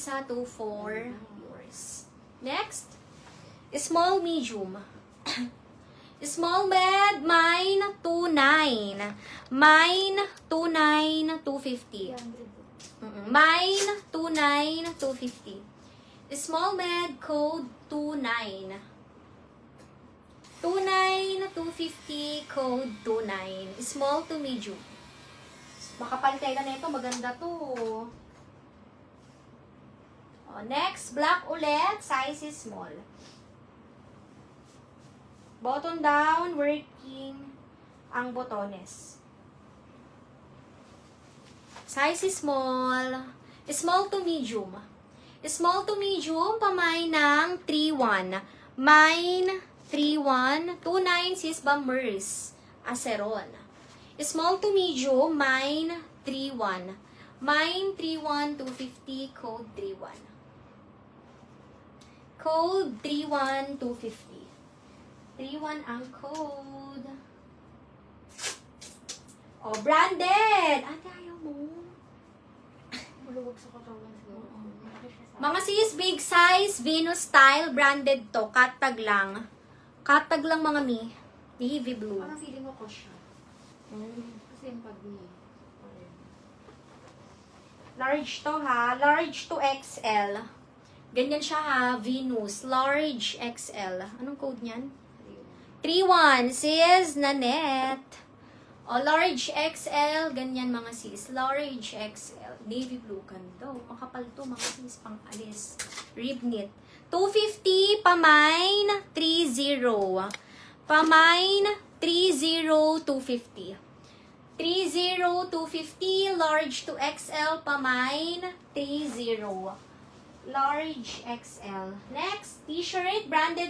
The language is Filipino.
sis ha, 2-4 yours. Next, small medium. Small med, mine 2.9. Mine 2.9, 250. Mine 2.9, 250. Small med, code 2.9. 2.9, 250, code 2.9. Small to medium. Makapal kayo na ito, maganda to. Next, black ulit, size is small. Button down, working ang botones. Size is small. Small to medium. Small to medium, pamay ng 3.1. Mine, 3.1. 2.9 sis Bombers. Aceron. Small to medium, mine, 3.1. Mine, 3.1, 250, code 3.1. Code 3.1, 250. 3.1 ang code. Oh, branded! Ate, ayaw mo. Maluwag sa katawan siguro. Mga sis, big size, Venus style, branded to. Katag lang. Katag lang mga mi. Navy blue. Parang feeling ko siya. Kasi yung pag niya. Large to ha. Large to XL. Ganyan siya ha. Venus. Large XL. Anong code niyan? 3.1. Sis, Nanette. O, large XL. Ganyan mga sis. Large XL. Navy blue. Ganda. Makapal to mga sis. Pang alis. Rib knit. 250. Pamine. 30. Pamine. 30. 250. 30. 250. Large to XL. Pamine. 30. Large XL. Next, t-shirt. Branded.